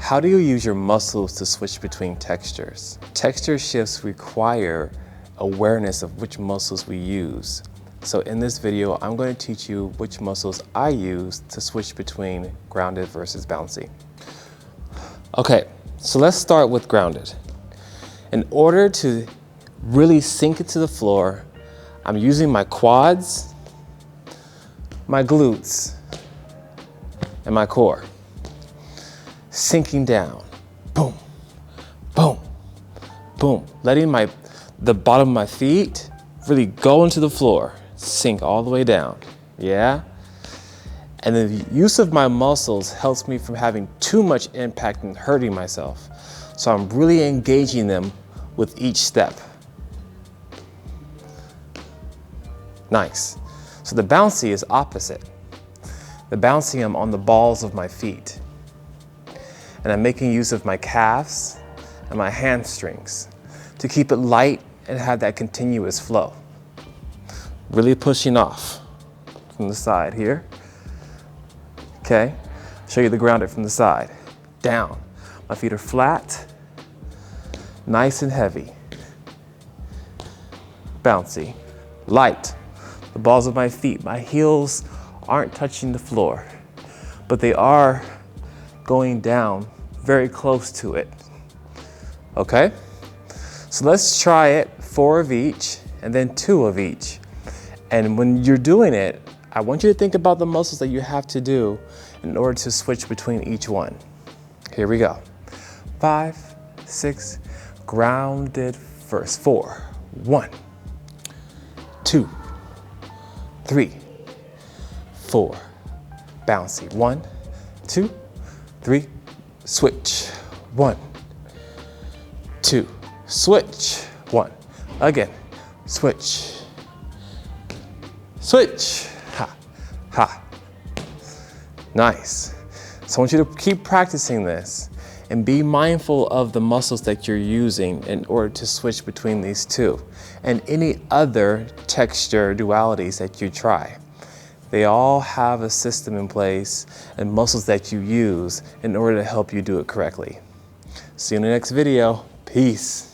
How do you use your muscles to switch between textures? Texture shifts require awareness of which muscles we use. So in this video, I'm going to teach you which muscles I use to switch between grounded versus bouncy. Okay, so let's start with grounded. In order to really sink it to the floor, I'm using my quads, my glutes, and my core. Sinking down, boom, boom, boom. Letting the bottom of my feet really go into the floor, sink all the way down, yeah? And the use of my muscles helps me from having too much impact and hurting myself. So I'm really engaging them with each step. Nice. So the bouncy is opposite. The bouncy, I'm on the balls of my feet. And I'm making use of my calves and my hamstrings to keep it light and have that continuous flow. Really pushing off from the side here. Okay, show you the grounded from the side. Down, my feet are flat, nice and heavy. Bouncy, light. The balls of my feet, my heels aren't touching the floor, but they are going down very close to it. Okay? So let's try it, 4 of each and then 2 of each. And when you're doing it, I want you to think about the muscles that you have to do in order to switch between each one. Here we go. 5, 6, grounded first. 4, 1, 2, 3, 4, bouncy. 1, 2, 3, switch. 1, 2, switch. 1, again, switch. Switch, ha, ha. Nice. So I want you to keep practicing this and be mindful of the muscles that you're using in order to switch between these two and any other texture dualities that you try. They all have a system in place and muscles that you use in order to help you do it correctly. See you in the next video. Peace.